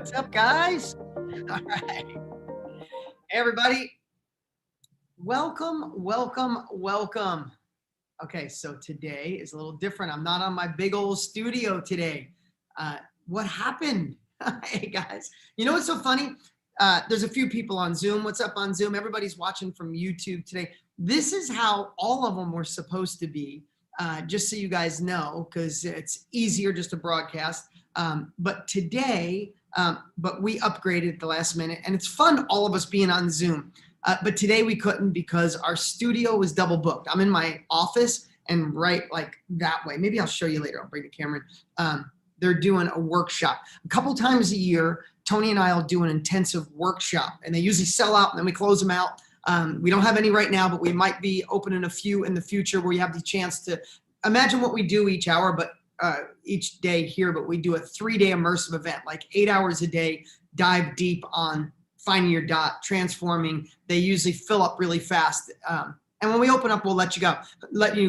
What's up, guys? All right. Hey, everybody. Welcome. Okay, so today is a little different. I'm not on my big old studio today. What happened? Hey, guys. You know what's so funny? There's a few people on Zoom. What's up on Zoom? Everybody's watching from YouTube today. This is how all of them were supposed to be, just so you guys know, because it's easier just to broadcast. But today, but we upgraded at the last minute, and it's fun, all of us being on Zoom. But today we couldn't because our studio was double booked. I'm in my office and right like that way. Maybe I'll show you later. I'll bring the camera in. They're doing a workshop. A couple times a year, Tony and I will do an intensive workshop, and they usually sell out and then we close them out. We don't have any right now, but we might be opening a few in the future where you have the chance to imagine what we do each hour, but each day here, but we do a 3-day immersive event, like 8 hours a day, dive deep on finding your dot, transforming. They usually fill up really fast. And when we open up, we'll let you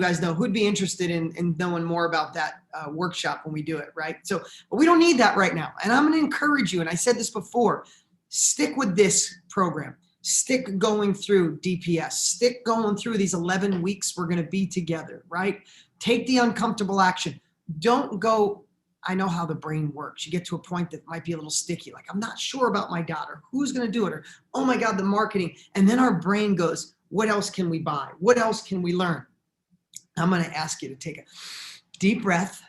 guys know who'd be interested in knowing more about that workshop when we do it, right? So, but we don't need that right now. And I'm going to encourage you, and I said this before, stick with this program. Stick going through DPS. Stick going through these 11 weeks we're going to be together, right? Take the uncomfortable action. Don't go, I know how the brain works. You get to a point that might be a little sticky. Like, I'm not sure about my daughter. Who's going to do it? Or, oh my God, the marketing. And then our brain goes, what else can we buy? What else can we learn? I'm going to ask you to take a deep breath.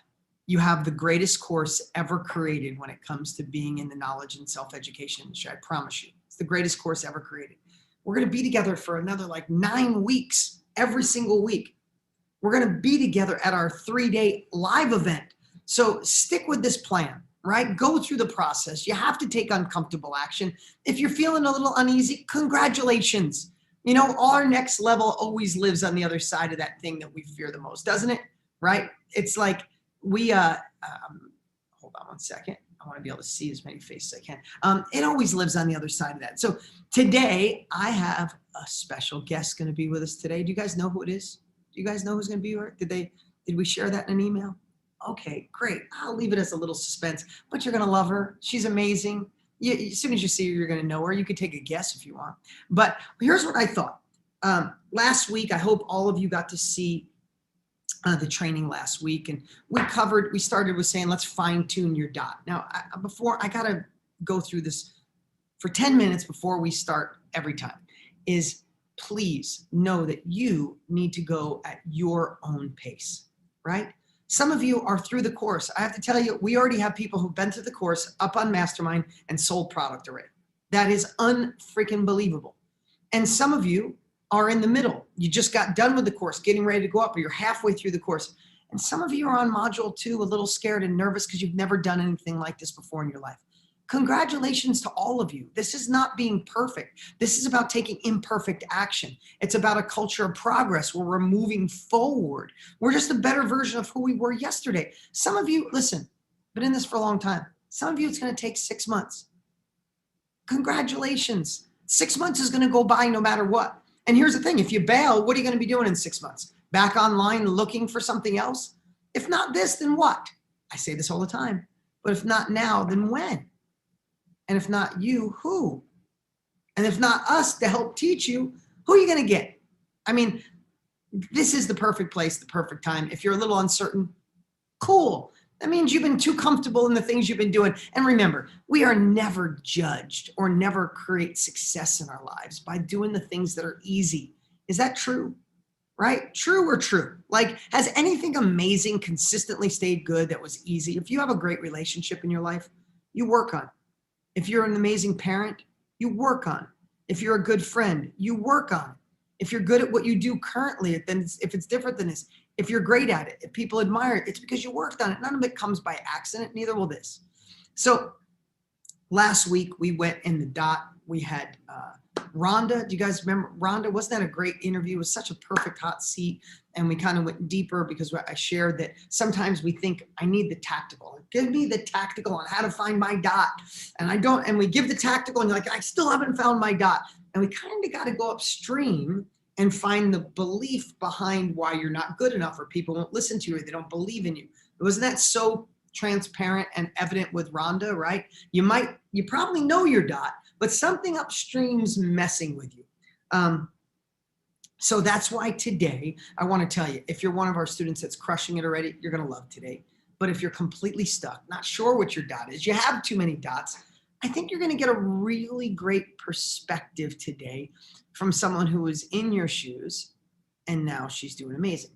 You have the greatest course ever created when it comes to being in the knowledge and self-education industry. I promise you. It's the greatest course ever created. We're going to be together for another like 9 weeks, every single week. We're going to be together at our 3-day live event. So stick with this plan, right? Go through the process. You have to take uncomfortable action. If you're feeling a little uneasy, congratulations. You know, our next level always lives on the other side of that thing that we fear the most, doesn't it? Right? It's like we, hold on one second. I want to be able to see as many faces as I can. It always lives on the other side of that. So today I have a special guest going to be with us today. Do you guys know who it is? Do you guys know who's going to be here? Did we share that in an email? Okay, great. I'll leave it as a little suspense, but you're going to love her. She's amazing. As soon as you see her, you're going to know her. You could take a guess if you want. But here's what I thought. Last week, I hope all of you got to see the training last week. And we started with saying, let's fine tune your dot. Now, I got to go through this for 10 minutes before we start every time, is please know that you need to go at your own pace, right? Some of you are through the course. I have to tell you, we already have people who've been through the course up on Mastermind and sold product already. That is unfreaking believable. And some of you are in the middle. You just got done with the course, getting ready to go up, or you're halfway through the course. And some of you are on module 2, a little scared and nervous because you've never done anything like this before in your life. Congratulations to all of you. This is not being perfect. This is about taking imperfect action. It's about a culture of progress where we're moving forward. We're just a better version of who we were yesterday. Some of you, listen, been in this for a long time. Some of you, it's going to take 6 months. Congratulations. 6 months is going to go by no matter what. And here's the thing. If you bail, what are you going to be doing in 6 months? Back online looking for something else? If not this, then what? I say this all the time. But if not now, then when? And if not you, who? And if not us to help teach you, who are you going to get? I mean, this is the perfect place, the perfect time. If you're a little uncertain, cool. That means you've been too comfortable in the things you've been doing. And remember, we are never judged or never create success in our lives by doing the things that are easy. Is that true? Right? True or true? Like, has anything amazing consistently stayed good that was easy? If you have a great relationship in your life, you work on it. If you're an amazing parent, you work on it. If you're a good friend, you work on it. If you're good at what you do currently, then if it's different than this, if you're great at it, if people admire it, it's because you worked on it. None of it comes by accident, neither will this. So last week we went in the dot. We had Rhonda, do you guys remember Rhonda? Wasn't that a great interview? It was such a perfect hot seat. And we kind of went deeper because I shared that sometimes we think I need the tactical. Give me the tactical on how to find my dot. And I don't, and we give the tactical and you're like, I still haven't found my dot. And we kind of got to go upstream and find the belief behind why you're not good enough or people won't listen to you or they don't believe in you. Wasn't that so transparent and evident with Rhonda, right? You probably know your dot, but something upstream's messing with you. So that's why today, I want to tell you, if you're one of our students that's crushing it already, you're going to love today. But if you're completely stuck, not sure what your dot is, you have too many dots, I think you're going to get a really great perspective today from someone who was in your shoes and now she's doing amazing.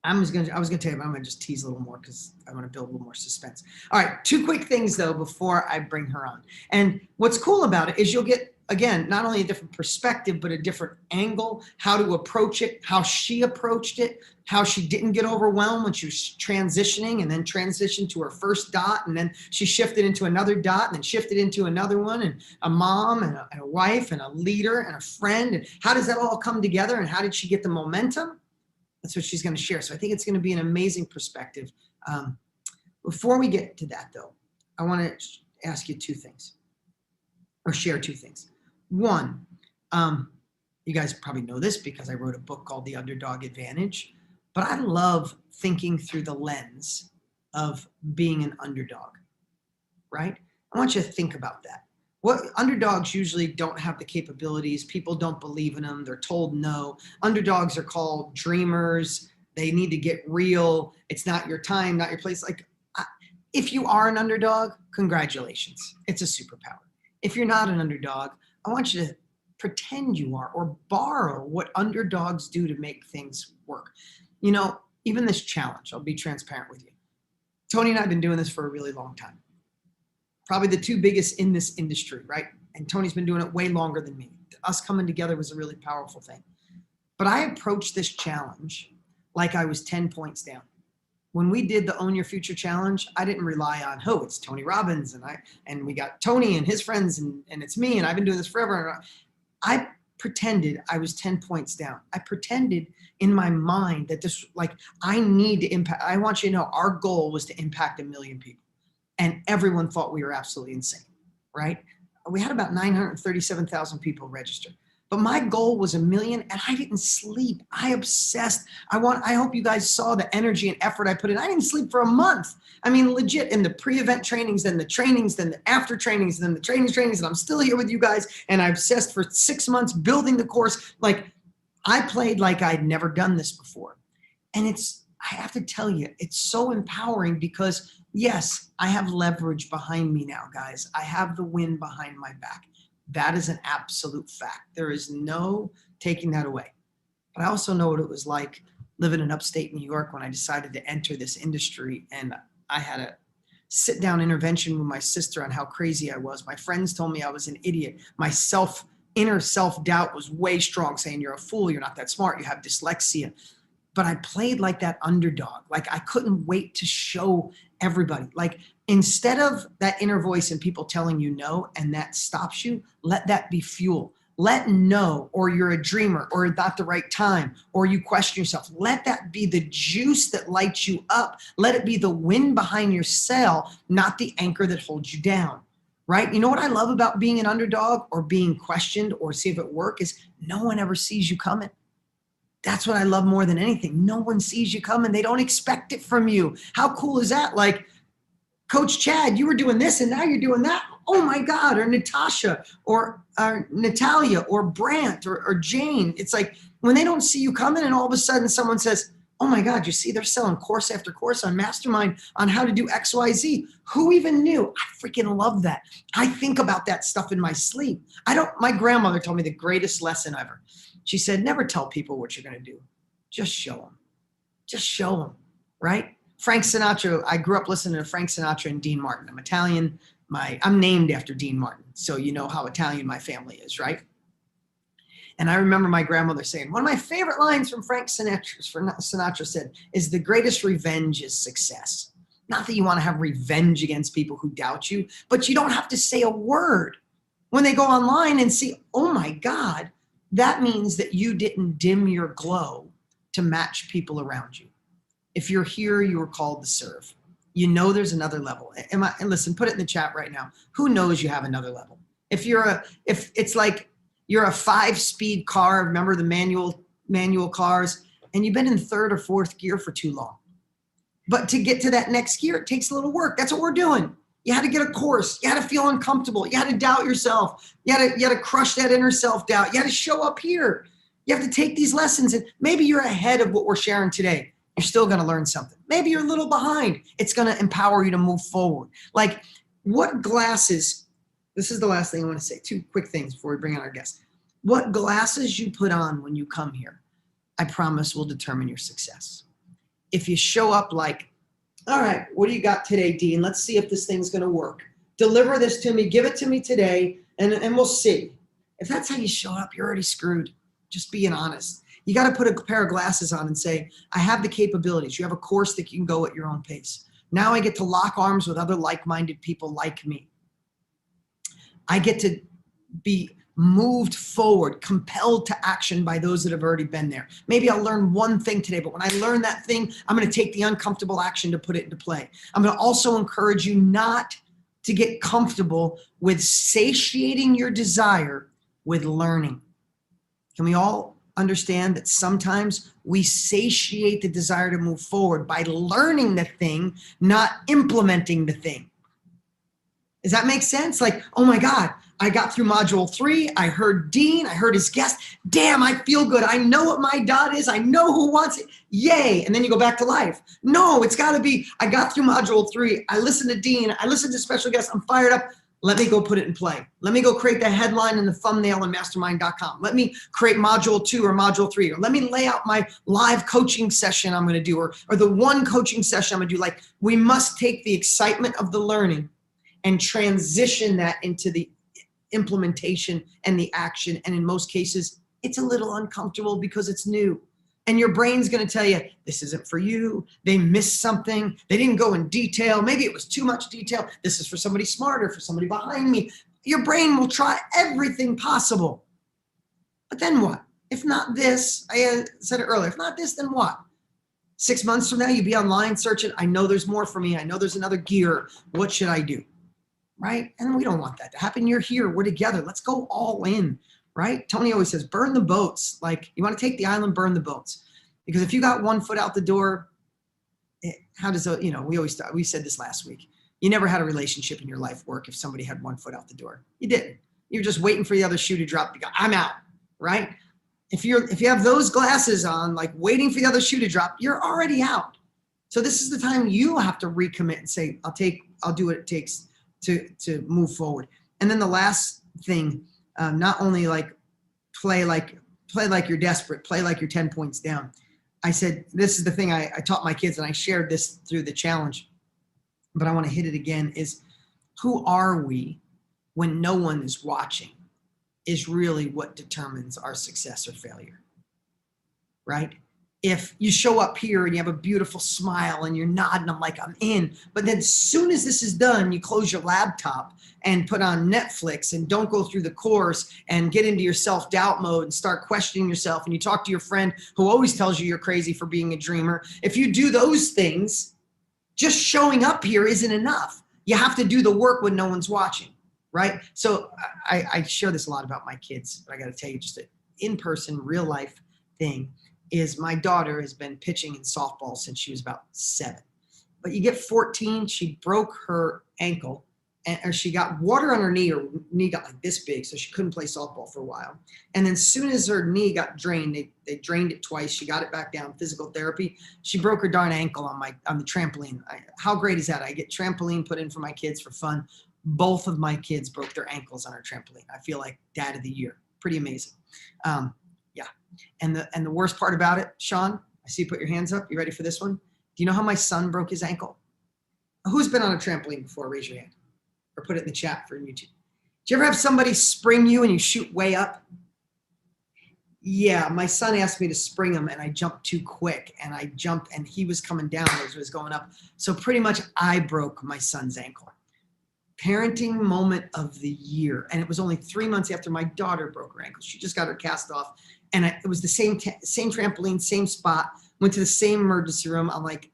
I was going to tell you, but I'm going to just tease a little more because I want to build a little more suspense. All right, 2 quick things though before I bring her on. And what's cool about it is you'll get, again, not only a different perspective, but a different angle, how to approach it, how she approached it, how she didn't get overwhelmed when she was transitioning and then transitioned to her first dot. And then she shifted into another dot and then shifted into another one, and a mom and a wife and a leader and a friend. And how does that all come together? And how did she get the momentum? That's what she's going to share. So I think it's going to be an amazing perspective. Before we get to that though, I want to ask you 2 things or share 2 things. One, you guys probably know this because I wrote a book called The Underdog Advantage, but I love thinking through the lens of being an underdog, right? I want you to think about that. What underdogs usually don't have the capabilities. People don't believe in them. They're told no. Underdogs are called dreamers. They need to get real. It's not your time, not your place. Like, if you are an underdog, congratulations. It's a superpower. If you're not an underdog, I want you to pretend you are or borrow what underdogs do to make things work. You know, even this challenge, I'll be transparent with you. Tony and I have been doing this for a really long time. Probably the 2 biggest in this industry, right? And Tony's been doing it way longer than me. Us coming together was a really powerful thing. But I approached this challenge like I was 10 points down. When we did the Own Your Future Challenge, I didn't rely on, oh, it's Tony Robbins and we got Tony and his friends and it's me and I've been doing this forever. I pretended I was 10 points down. I pretended in my mind that this, like, I need to impact. I want you to know our goal was to impact 1 million people. And everyone thought we were absolutely insane, right? We had about 937,000 people register. But my goal was 1 million and I didn't sleep. I obsessed. I hope you guys saw the energy and effort I put in. I didn't sleep for a month. I mean, legit, in the pre-event trainings, then the trainings, then the after trainings, then the trainings, and I'm still here with you guys. And I obsessed for 6 months building the course. Like, I played like I'd never done this before. And I have to tell you, it's so empowering because yes, I have leverage behind me now, guys. I have the wind behind my back. That is an absolute fact. There is no taking that away. But I also know what it was like living in upstate New York when I decided to enter this industry, and I had a sit-down intervention with my sister on how crazy I was. My friends told me I was an idiot. My inner self-doubt was way strong, saying you're a fool, you're not that smart, you have dyslexia. But I played like that underdog. Like, I couldn't wait to show everybody. Like, instead of that inner voice and people telling you no, and that stops you, let that be fuel. Let no, or you're a dreamer, or not the right time, or you question yourself. Let that be the juice that lights you up. Let it be the wind behind your sail, not the anchor that holds you down, right? You know what I love about being an underdog or being questioned or see if it works is no one ever sees you coming. That's what I love more than anything. No one sees you coming. They don't expect it from you. How cool is that? Like, Coach Chad, you were doing this and now you're doing that. Oh my God. Or Natasha or Natalia or Brant or Jane. It's like when they don't see you coming and all of a sudden someone says, oh my God, you see, they're selling course after course on Mastermind on how to do XYZ. Who even knew? I freaking love that. I think about that stuff in my sleep. My grandmother told me the greatest lesson ever. She said, never tell people what you're going to do. Just show them. Just show them, right? Frank Sinatra, I grew up listening to Frank Sinatra and Dean Martin. I'm Italian. I'm named after Dean Martin. So you know how Italian my family is, right? And I remember my grandmother saying, one of my favorite lines from Frank Sinatra said, is the greatest revenge is success. Not that you want to have revenge against people who doubt you, but you don't have to say a word. When they go online and see, oh my God, that means that you didn't dim your glow to match people around you. If you're here, you were called to serve. You know there's another level. And listen, put it in the chat right now. Who knows you have another level? If it's like you're a 5-speed car, remember the manual cars, and you've been in 3rd or 4th gear for too long. But to get to that next gear, it takes a little work. That's what we're doing. You had to get a course. You had to feel uncomfortable. You had to doubt yourself. You had to crush that inner self-doubt. You had to show up here. You have to take these lessons, and maybe you're ahead of what we're sharing today. You're still going to learn something. Maybe you're a little behind. It's going to empower you to move forward. Like, what glasses, this is the last thing I want to say, 2 quick things before we bring on our guest. What glasses you put on when you come here, I promise will determine your success. If you show up like, all right, what do you got today, Dean? Let's see if this thing's going to work. Deliver this to me. Give it to me today, and we'll see. If that's how you show up, you're already screwed. Just being honest. You got to put a pair of glasses on and say, I have the capabilities. You have a course that you can go at your own pace. Now I get to lock arms with other like-minded people like me. I get to be moved forward, compelled to action by those that have already been there. Maybe I'll learn one thing today, but when I learn that thing, I'm going to take the uncomfortable action to put it into play. I'm going to also encourage you not to get comfortable with satiating your desire with learning. Can we all understand that sometimes we satiate the desire to move forward by learning the thing, not implementing the thing? Does that make sense? Like, oh my God, I got through module 3. I heard Dean, I heard his guest. Damn, I feel good. I know what my dot is. I know who wants it. Yay. And then you go back to life. No, it's got to be, I got through module 3. I listened to Dean. I listened to special guests. I'm fired up. Let me go put it in play. Let me go create the headline and the thumbnail in mastermind.com. Let me create module 2 or module 3, or let me lay out my live coaching session I'm going to do, or the one coaching session I'm going to do. Like, we must take the excitement of the learning and transition that into the implementation and the action. And in most cases, it's a little uncomfortable because it's new. And your brain's going to tell you, this isn't for you. They missed something. They didn't go in detail. Maybe it was too much detail. This is for somebody smarter, for somebody behind me. Your brain will try everything possible. But then what? If not this, I said it earlier, if not this, then what? 6 months from now, you'd be online searching, I know there's more for me. I know there's another gear. What should I do? Right? And we don't want that to happen. You're here. We're together. Let's go all in. Right? Tony always says, burn the boats. Like, you want to take the island, burn the boats. Because if you got one foot out the door, how does, we said this last week. You never had a relationship in your life work if somebody had one foot out the door. You didn't. You're just waiting for the other shoe to drop. You go, I'm out. Right? If you have those glasses on, like waiting for the other shoe to drop, you're already out. So this is the time you have to recommit and say, I'll do what it takes to move forward. And then the last thing, not only like play like you're desperate, play like you're 10 points down. I said, this is the thing I taught my kids, and I shared this through the challenge, but I want to hit it again, is who are we when no one is watching is really what determines our success or failure, right? If you show up here and you have a beautiful smile and you're nodding, I'm like, I'm in. But then as soon as this is done, you close your laptop and put on Netflix and don't go through the course and get into your self-doubt mode and start questioning yourself. And you talk to your friend who always tells you you're crazy for being a dreamer. If you do those things, just showing up here isn't enough. You have to do the work when no one's watching, right? So I share this a lot about my kids, but I got to tell you just an in-person, real life thing. Is my daughter has been pitching in softball since she was about 7. But you get 14, she broke her ankle, or she got water on her knee. Her knee got like this big, so she couldn't play softball for a while. And then as soon as her knee got drained, they drained it twice. She got it back down, physical therapy. She broke her darn ankle on the trampoline. How great is that? I get trampoline put in for my kids for fun. Both of my kids broke their ankles on our trampoline. I feel like dad of the year. Pretty amazing. And the worst part about it, Sean, I see you put your hands up. You ready for this one? Do you know how my son broke his ankle? Who's been on a trampoline before? Raise your hand or put it in the chat for YouTube. Do you ever have somebody spring you and you shoot way up? Yeah, my son asked me to spring him and I jumped too quick, and I jumped and he was coming down as he was going up. So pretty much I broke my son's ankle. parenting moment of the year. And it was only 3 months after my daughter broke her ankle. She just got her cast off. And it was the same trampoline, same spot, went to the same emergency room. I'm like,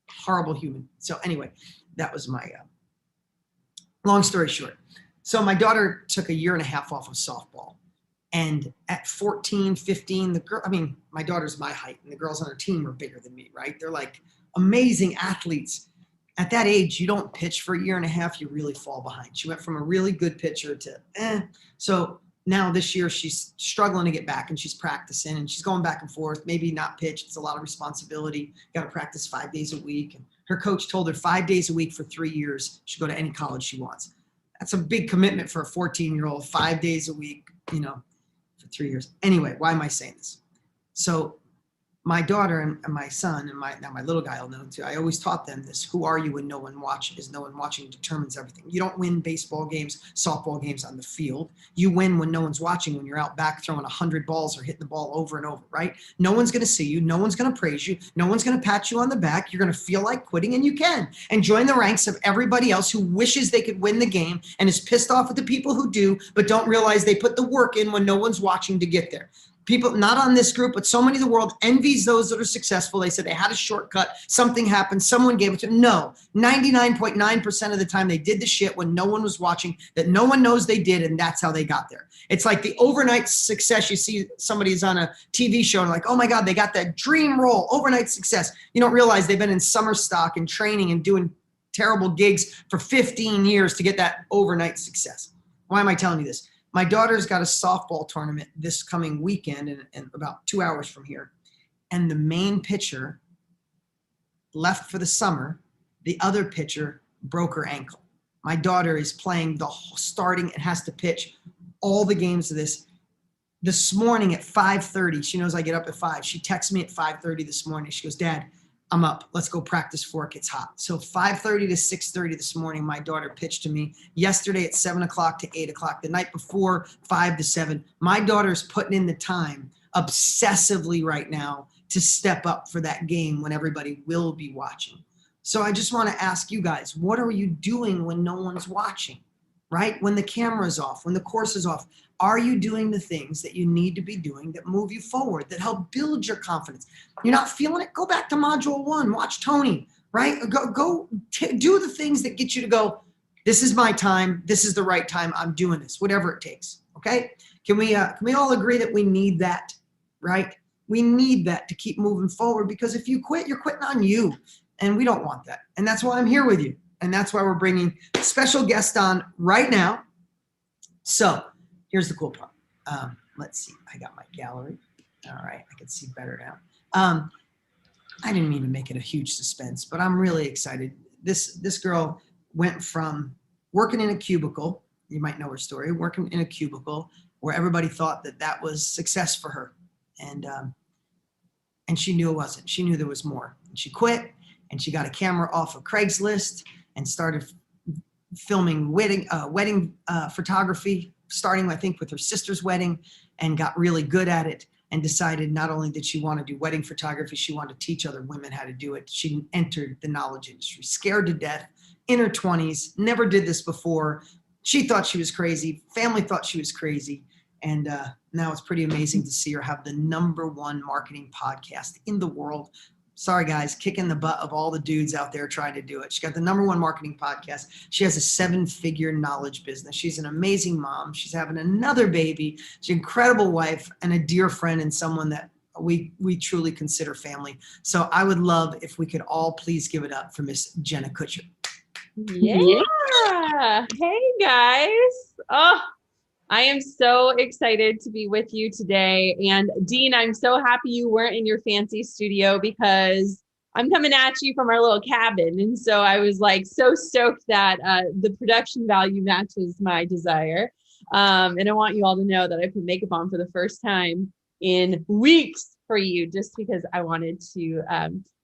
horrible human. So anyway, that was my long story short. So my daughter took a year and a half off of softball. And at 14, 15, my daughter's my height, and the girls on her team are bigger than me, right? They're like amazing athletes. At that age, you don't pitch for a year and a half, you really fall behind. She went from a really good pitcher to So now this year she's struggling to get back, and she's practicing, and she's going back and forth, maybe not pitch. It's a lot of responsibility. Got to practice 5 days a week. And her coach told her 5 days a week for 3 years. She'll go to any college she wants. That's a big commitment for a 14-year-old, 5 days a week, for 3 years. Anyway, why am I saying this? So my daughter and my son and my little guy will know too. I always taught them this: who are you when no one watches? No one watching determines everything. You don't win baseball games, softball games on the field. You win when no one's watching, when you're out back throwing 100 balls or hitting the ball over and over, right? No one's going to see you. No one's going to praise you. No one's going to pat you on the back. You're going to feel like quitting, and you can. And join the ranks of everybody else who wishes they could win the game and is pissed off at the people who do, but don't realize they put the work in when no one's watching to get there. People, not on this group, but so many of the world envies those that are successful. They said they had a shortcut, something happened, someone gave it to them. No, 99.9% of the time they did the shit when no one was watching, that no one knows they did, and that's how they got there. It's like the overnight success. You see somebody's on a TV show and like, oh my God, they got that dream role, overnight success. You don't realize they've been in summer stock and training and doing terrible gigs for 15 years to get that overnight success. Why am I telling you this? My daughter's got a softball tournament this coming weekend in about 2 hours from here. And the main pitcher left for the summer. The other pitcher broke her ankle. My daughter is playing the whole starting and has to pitch all the games of this. This morning at 5:30, she knows I get up at 5. She texts me at 5:30 this morning. She goes, Dad, I'm up. Let's go practice before it gets hot. So 5:30 to 6:30 this morning, my daughter pitched to me. Yesterday at 7 o'clock to 8 o'clock. The night before, 5 to 7. My daughter's putting in the time obsessively right now to step up for that game when everybody will be watching. So I just want to ask you guys, what are you doing when no one's watching, right? When the camera's off, when the course is off, are you doing the things that you need to be doing that move you forward, that help build your confidence? You're not feeling it? Go back to module 1, watch Tony, right? Do the things that get you to go, this is my time, this is the right time, I'm doing this, whatever it takes, okay? Can we all agree that we need that, right? We need that to keep moving forward, because if you quit, you're quitting on you, and we don't want that. And that's why I'm here with you, and that's why we're bringing a special guest on right now. So here's the cool part. Let's see. I got my gallery. All right. I can see better now. I didn't mean to make it a huge suspense, but I'm really excited. This girl went from working in a cubicle. You might know her story. Working in a cubicle where everybody thought that was success for her. And she knew it wasn't. She knew there was more. And she quit, and she got a camera off of Craigslist and started filming wedding photography, starting, I think, with her sister's wedding, and got really good at it, and decided not only did she want to do wedding photography, she wanted to teach other women how to do it. She entered the knowledge industry, scared to death, in her 20s, never did this before. She thought she was crazy. Family thought she was crazy. And now it's pretty amazing to see her have the #1 marketing podcast in the world. Sorry, guys, kicking the butt of all the dudes out there trying to do it. She got the #1 marketing podcast. She has a 7-figure knowledge business. She's an amazing mom. She's having another baby. She's an incredible wife and a dear friend, and someone that we truly consider family. So I would love if we could all please give it up for Miss Jenna Kutcher. Yeah. Hey, guys. Oh, I am so excited to be with you today. And Dean, I'm so happy you weren't in your fancy studio, because I'm coming at you from our little cabin. And so I was like so stoked that the production value matches my desire. And I want you all to know that I put makeup on for the first time in weeks for you, just because I wanted to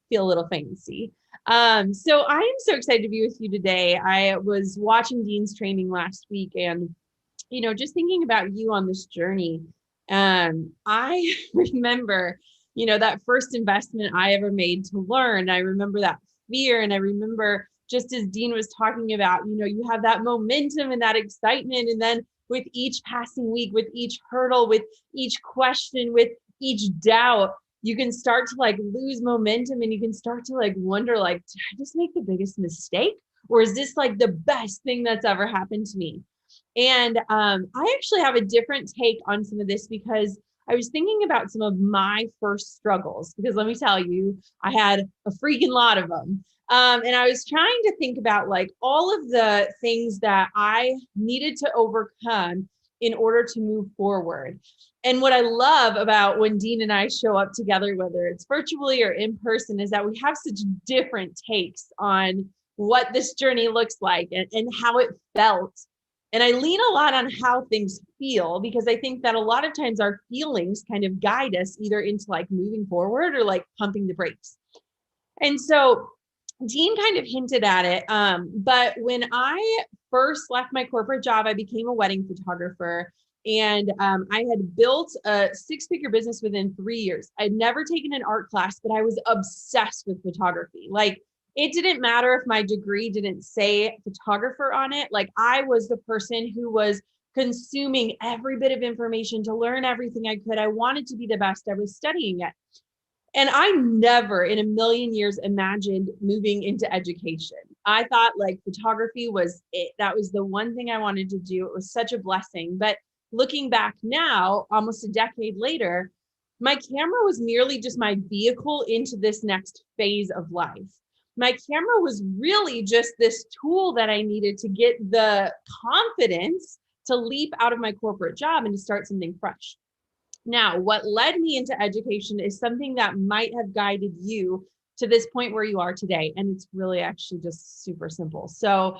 feel a little fancy. So I am so excited to be with you today. I was watching Dean's training last week, and just thinking about you on this journey, I remember, that first investment I ever made to learn. I remember that fear, and I remember just as Dean was talking about, you have that momentum and that excitement. And then with each passing week, with each hurdle, with each question, with each doubt, you can start to like lose momentum, and you can start to like wonder, like, did I just make the biggest mistake? Or is this like the best thing that's ever happened to me? And I actually have a different take on some of this, because I was thinking about some of my first struggles, because let me tell you, I had a freaking lot of them. And I was trying to think about like all of the things that I needed to overcome in order to move forward. And what I love about when Dean and I show up together, whether it's virtually or in person, is that we have such different takes on what this journey looks like and how it felt. And I lean a lot on how things feel, because I think that a lot of times our feelings kind of guide us either into like moving forward or like pumping the brakes. And so Dean kind of hinted at it. But when I first left my corporate job, I became a wedding photographer. And I had built a 6-figure business within 3 years. I'd never taken an art class, but I was obsessed with photography. Like, it didn't matter if my degree didn't say photographer on it. Like, I was the person who was consuming every bit of information to learn everything I could. I wanted to be the best. I was studying it. And I never in a million years imagined moving into education. I thought like photography was it. That was the one thing I wanted to do. It was such a blessing. But looking back now, almost a decade later, my camera was merely just my vehicle into this next phase of life. My camera was really just this tool that I needed to get the confidence to leap out of my corporate job and to start something fresh. Now, what led me into education is something that might have guided you to this point where you are today. And it's really actually just super simple. So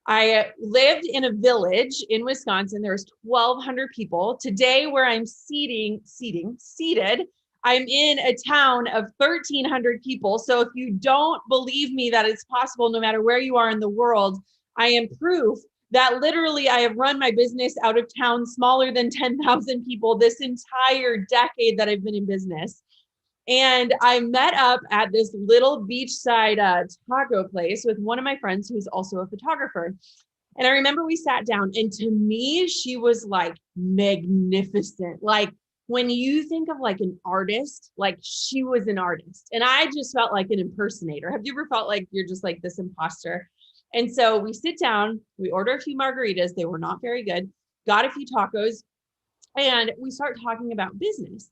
I lived in a village in Wisconsin. There was 1,200 people. Today, where I'm seated, I'm in a town of 1,300 people. So if you don't believe me that it's possible, no matter where you are in the world, I am proof that literally I have run my business out of town smaller than 10,000 people this entire decade that I've been in business. And I met up at this little beachside taco place with one of my friends who's also a photographer. And I remember we sat down, and to me, she was like magnificent. Like, when you think of like an artist, like she was an artist. And I just felt like an impersonator. Have you ever felt like you're just like this imposter? And so we sit down, we order a few margaritas. They were not very good. Got a few tacos, and we start talking about business.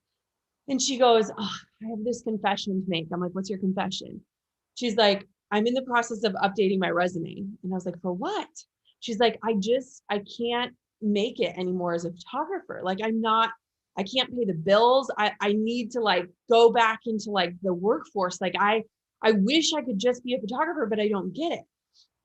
And she goes, oh, I have this confession to make. I'm like, what's your confession? She's like, I'm in the process of updating my resume. And I was like, for what? She's like, I can't make it anymore as a photographer. Like, I can't pay the bills. I need to like go back into like the workforce. Like, I wish I could just be a photographer, but I don't get it.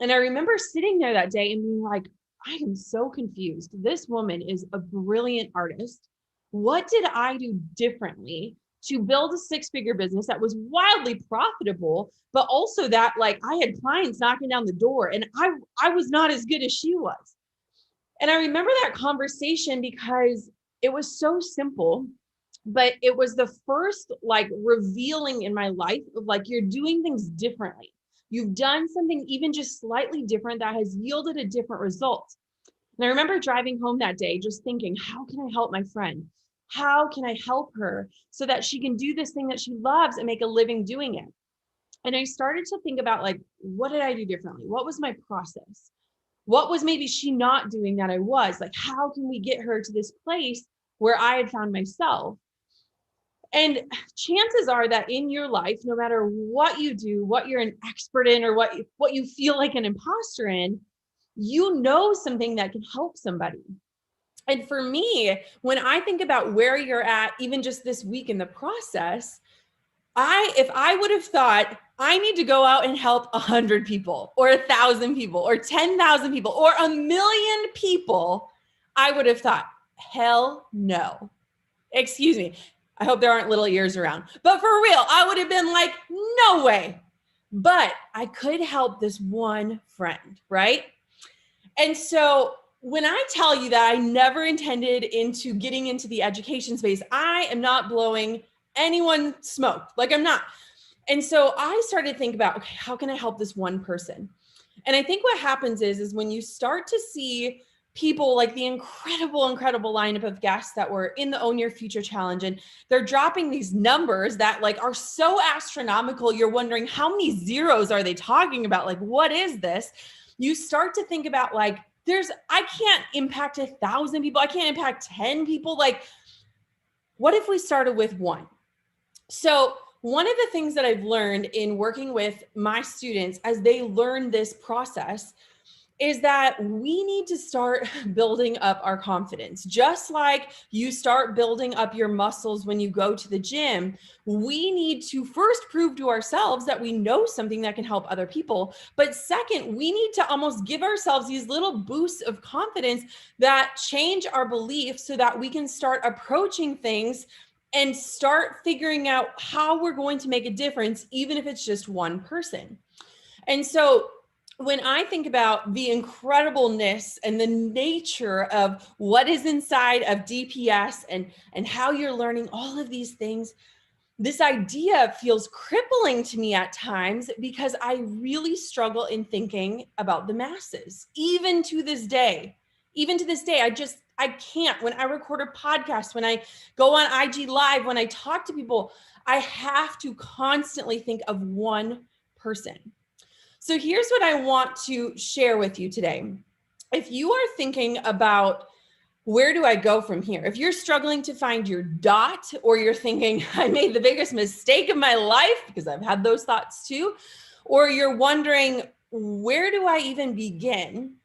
And I remember sitting there that day and being like, I am so confused. This woman is a brilliant artist. What did I do differently to build a 6-figure business that was wildly profitable, but also that like I had clients knocking down the door, and I was not as good as she was. And I remember that conversation because it was so simple, but it was the first like revealing in my life of like, you're doing things differently. You've done something even just slightly different that has yielded a different result. And I remember driving home that day, just thinking, how can I help my friend? How can I help her so that she can do this thing that she loves and make a living doing it? And I started to think about like, what did I do differently? What was my process? What was maybe she not doing that I was? Like, how can we get her to this place where I had found myself? And chances are that in your life, no matter what you do, what you're an expert in, or what you feel like an imposter in, you know something that can help somebody. And for me, when I think about where you're at, even just this week in the process, if I would have thought I need to go out and help 100 people or 1,000 people or 10,000 people or 1,000,000 people, I would have thought, hell no. Excuse me. I hope there aren't little ears around. But for real, I would have been like, no way. But I could help this one friend, right? And so when I tell you that I never intended into getting into the education space, I am not blowing anyone smoke. Like, I'm not. And so I started to think about, okay, how can I help this one person? And I think what happens is when you start to see people like the incredible lineup of guests that were in the Own Your Future Challenge, and they're dropping these numbers that like are so astronomical. You're wondering how many zeros are they talking about? Like, what is this? You start to think about like, I can't impact 1,000 people. I can't impact 10 people. Like, what if we started with one? So one of the things that I've learned in working with my students as they learn this process is that we need to start building up our confidence. Just like you start building up your muscles when you go to the gym, we need to first prove to ourselves that we know something that can help other people. But second, we need to almost give ourselves these little boosts of confidence that change our beliefs so that we can start approaching things and start figuring out how we're going to make a difference, even if it's just one person. And so when I think about the incredibleness and the nature of what is inside of DPS and how you're learning all of these things, this idea feels crippling to me at times because I really struggle in thinking about the masses. Even to this day, I can't. When I record a podcast, when I go on IG Live, when I talk to people, I have to constantly think of one person. So here's what I want to share with you today. If you are thinking about where do I go from here? If you're struggling to find your dot, or you're thinking, I made the biggest mistake of my life, because I've had those thoughts too, or you're wondering, where do I even begin?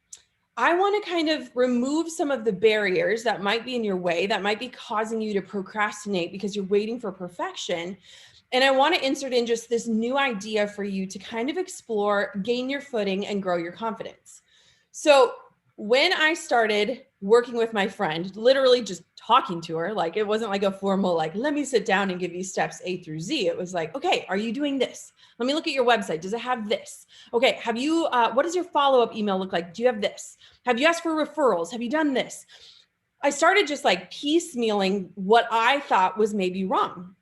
I want to kind of remove some of the barriers that might be in your way, that might be causing you to procrastinate because you're waiting for perfection. And I want to insert in just this new idea for you to kind of explore, gain your footing, and grow your confidence. So when I started working with my friend, literally just talking to her, like it wasn't like a formal, like, let me sit down and give you steps A through Z. It was like, okay, are you doing this? Let me look at your website. Does it have this? Okay, have you, what does your follow-up email look like? Do you have this? Have you asked for referrals? Have you done this? I started just like piecemealing what I thought was maybe wrong.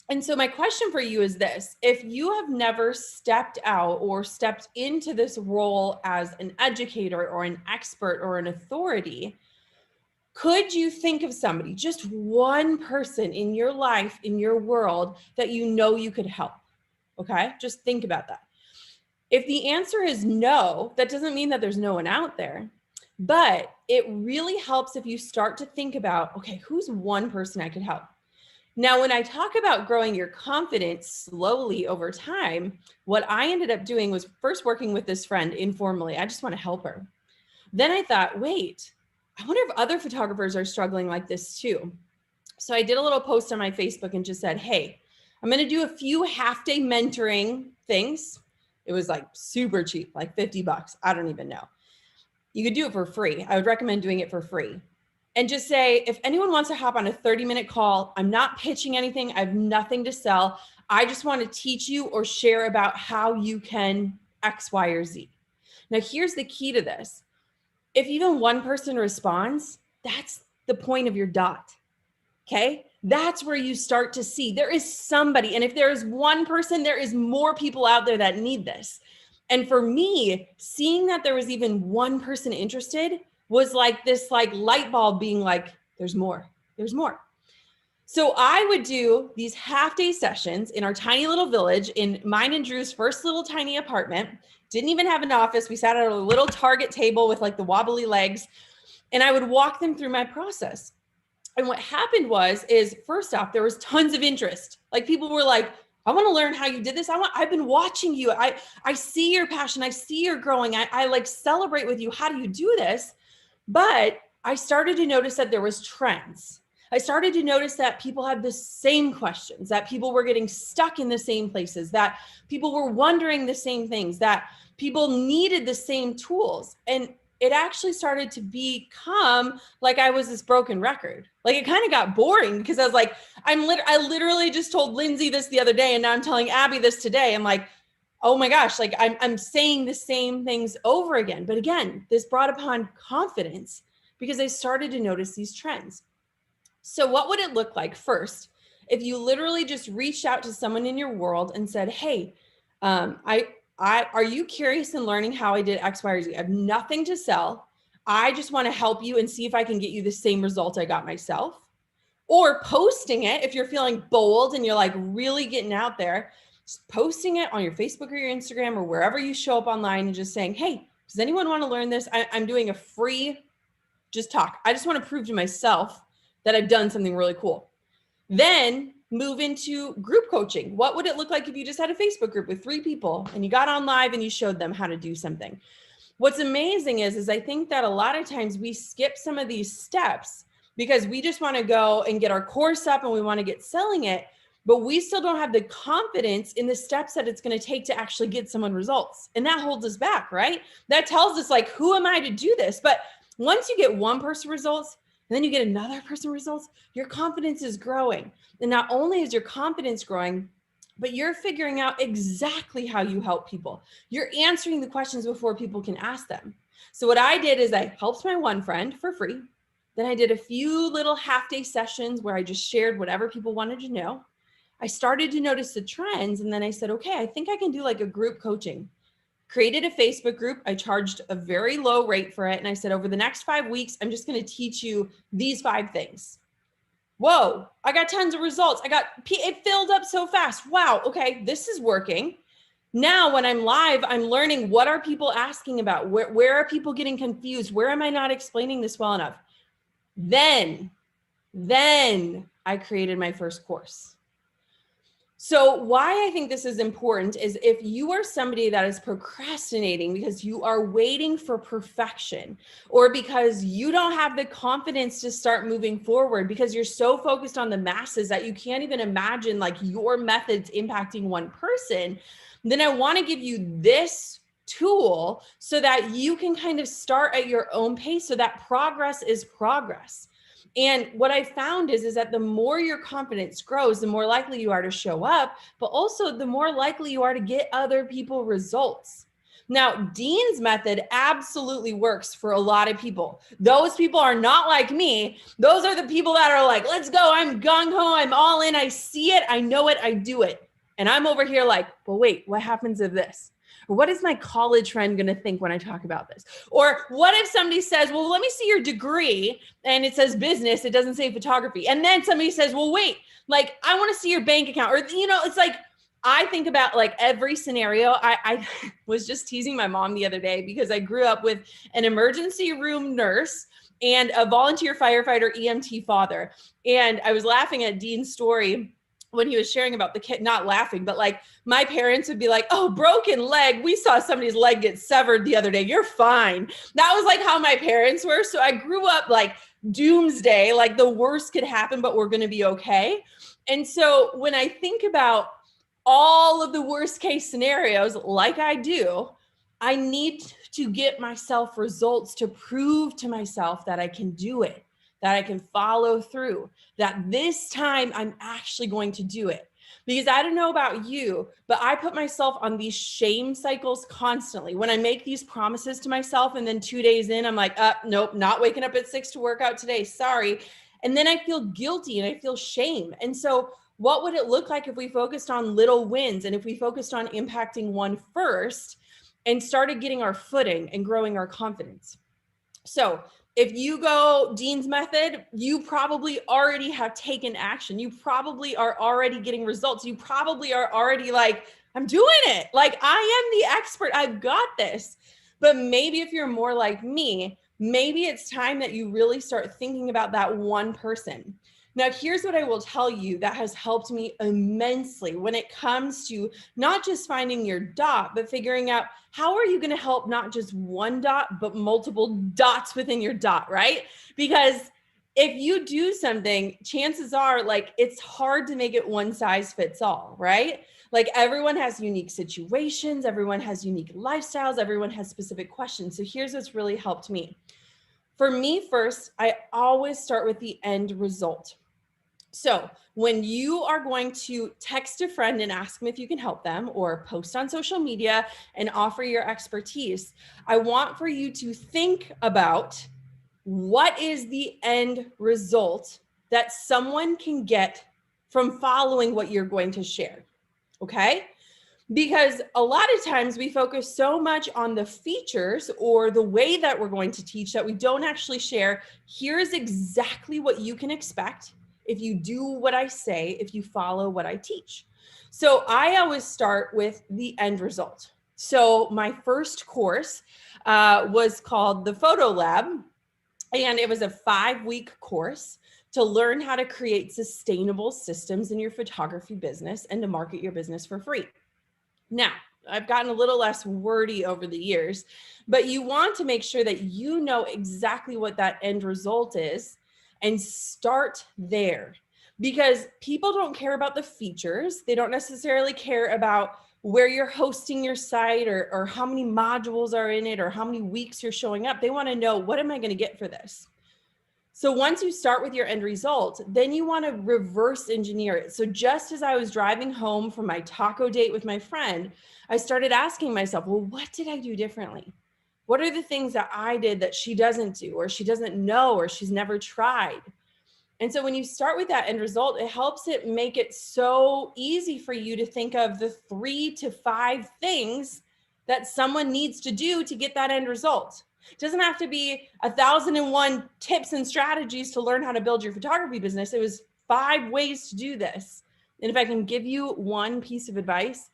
And so my question for you is this: if you have never stepped out or stepped into this role as an educator or an expert or an authority, could you think of somebody, just one person in your life, in your world, that you know you could help? Okay, just think about that. If the answer is no, that doesn't mean that there's no one out there, but it really helps if you start to think about, okay, who's one person I could help? Now, when I talk about growing your confidence slowly over time, what I ended up doing was first working with this friend informally. I just want to help her. Then I thought, wait, I wonder if other photographers are struggling like this too. So I did a little post on my Facebook and just said, hey, I'm going to do a few half-day mentoring things. It was like super cheap, like $50. I don't even know. You could do it for free. I would recommend doing it for free. And just say, if anyone wants to hop on a 30-minute call, I'm not pitching anything. I have nothing to sell. I just want to teach you or share about how you can X, Y, or Z. Now, here's the key to this. If even one person responds, that's the point of your dot. Okay? That's where you start to see there is somebody. And if there is one person, there is more people out there that need this. And for me, seeing that there was even one person interested was like this like light bulb being like, there's more. So I would do these half-day sessions in our tiny little village, in mine and Drew's first little tiny apartment. Didn't even have an office. We sat at a little Target table with like the wobbly legs, and I would walk them through my process. And what happened is first off, there was tons of interest. Like people were like, I want to learn how you did this. I've been watching you. I see your passion. I see you're growing. I like celebrate with you. How do you do this? But I started to notice that there was trends. I started to notice that people had the same questions, that people were getting stuck in the same places, that people were wondering the same things, that people needed the same tools. And it actually started to become like I was this broken record. Like it kind of got boring because I was like, I literally just told Lindsay this the other day, and now I'm telling Abby this today. I'm like, oh my gosh, like I'm saying the same things over again. But again, this brought upon confidence because I started to notice these trends. So what would it look like first if you literally just reached out to someone in your world and said, hey, are you curious in learning how I did X, Y, or Z? I have nothing to sell. I just want to help you and see if I can get you the same result I got myself. Or posting it, if you're feeling bold and you're like really getting out there, just posting it on your Facebook or your Instagram or wherever you show up online and just saying, hey, does anyone want to learn this? I'm doing a free just talk. I just want to prove to myself that I've done something really cool. Then move into group coaching. What would it look like if you just had a Facebook group with 3 people and you got on live and you showed them how to do something? What's amazing is I think that a lot of times we skip some of these steps because we just want to go and get our course up and we want to get selling it, but we still don't have the confidence in the steps that it's going to take to actually get someone results. And that holds us back, right? That tells us like, who am I to do this? But once you get one person results, and then you get another person results, your confidence is growing. And not only is your confidence growing, but you're figuring out exactly how you help people. You're answering the questions before people can ask them. So what I did is I helped my one friend for free. Then I did a few little half-day sessions where I just shared whatever people wanted to know. I started to notice the trends, and then I said, okay, I think I can do like a group coaching. Created a Facebook group. I charged a very low rate for it. And I said, over the next 5 weeks, I'm just going to teach you these 5 things. Whoa, I got tons of results. It filled up so fast. Wow. Okay. This is working. Now, when I'm live, I'm learning what are people asking about? Where are people getting confused? Where am I not explaining this well enough? Then I created my first course. So why I think this is important is if you are somebody that is procrastinating because you are waiting for perfection, or because you don't have the confidence to start moving forward because you're so focused on the masses that you can't even imagine like your methods impacting one person, then I want to give you this tool so that you can kind of start at your own pace so that progress is progress. And what I found is that the more your confidence grows, the more likely you are to show up, but also the more likely you are to get other people results. Now, Dean's method absolutely works for a lot of people. Those people are not like me. Those are the people that are like, let's go. I'm gung-ho. I'm all in. I see it. I know it. I do it. And I'm over here like, well, wait, what happens if this? Or what is my college friend going to think when I talk about this? Or what if somebody says, well, let me see your degree and it says business, it doesn't say photography. And then somebody says, well, wait, like I want to see your bank account. Or, it's like, I think about like every scenario. I was just teasing my mom the other day because I grew up with an emergency room nurse and a volunteer firefighter EMT father. And I was laughing at Dean's story when he was sharing about the kid, not laughing, but like my parents would be like, oh, broken leg. We saw somebody's leg get severed the other day. You're fine. That was like how my parents were. So I grew up like doomsday, like the worst could happen, but we're going to be okay. And so when I think about all of the worst case scenarios, like I do, I need to get myself results to prove to myself that I can do it, that I can follow through, that this time I'm actually going to do it. Because I don't know about you, but I put myself on these shame cycles constantly. When I make these promises to myself and then 2 days in, I'm like, nope, not waking up at 6 to work out today. Sorry. And then I feel guilty and I feel shame. And so what would it look like if we focused on little wins and if we focused on impacting one first and started getting our footing and growing our confidence? So if you go Dean's method, you probably already have taken action. You probably are already getting results. You probably are already like, I'm doing it. Like I am the expert. I've got this. But maybe if you're more like me, maybe it's time that you really start thinking about that one person. Now, here's what I will tell you that has helped me immensely when it comes to not just finding your dot, but figuring out how are you going to help not just one dot, but multiple dots within your dot, right? Because if you do something, chances are like it's hard to make it one size fits all, right? Like everyone has unique situations, everyone has unique lifestyles, everyone has specific questions. So here's what's really helped me. For me first, I always start with the end result. So when you are going to text a friend and ask them if you can help them or post on social media and offer your expertise, I want for you to think about what is the end result that someone can get from following what you're going to share. Okay. Because a lot of times we focus so much on the features or the way that we're going to teach that we don't actually share, here's exactly what you can expect if you do what I say, if you follow what I teach. So I always start with the end result. So my first course was called the Photo Lab, and it was a 5-week course to learn how to create sustainable systems in your photography business and to market your business for free. Now, I've gotten a little less wordy over the years, but you want to make sure that you know exactly what that end result is and start there, because people don't care about the features. They don't necessarily care about where you're hosting your site or how many modules are in it or how many weeks you're showing up. They want to know, what am I going to get for this? So once you start with your end result, then you want to reverse engineer it. So just as I was driving home from my taco date with my friend, I started asking myself, well, what did I do differently? What are the things that I did that she doesn't do, or she doesn't know, or she's never tried? And so when you start with that end result, it helps it make it so easy for you to think of the 3 to 5 things that someone needs to do to get that end result. It doesn't have to be 1,001 tips and strategies to learn how to build your photography business. It was 5 ways to do this. And if I can give you one piece of advice,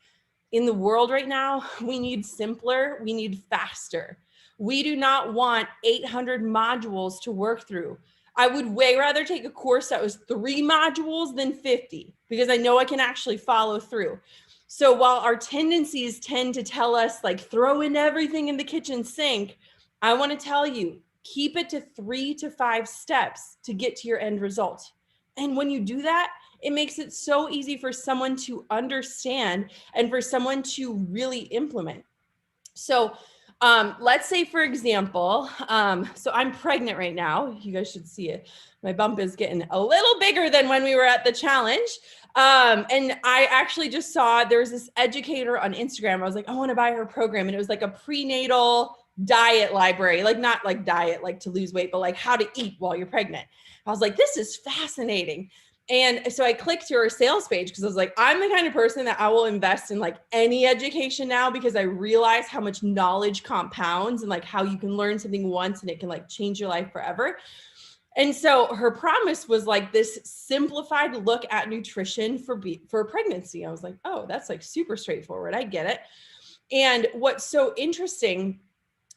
in the world right now, we need simpler, we need faster. We do not want 800 modules to work through. I would way rather take a course that was 3 modules than 50, because I know I can actually follow through. So while our tendencies tend to tell us like throw in everything in the kitchen sink, I want to tell you, keep it to 3 to 5 steps to get to your end result. And when you do that, it makes it so easy for someone to understand and for someone to really implement. So let's say, for example, so I'm pregnant right now. You guys should see it. My bump is getting a little bigger than when we were at the challenge. And I actually just saw there was this educator on Instagram. I was like, I want to buy her program. And it was like a prenatal diet library, like not like diet, like to lose weight, but like how to eat while you're pregnant. I was like, this is fascinating. And so I clicked to her sales page because I was like, I'm the kind of person that I will invest in like any education now, because I realize how much knowledge compounds and like how you can learn something once and it can like change your life forever. And so her promise was like this simplified look at nutrition for pregnancy. I was like, oh, that's like super straightforward. I get it. And what's so interesting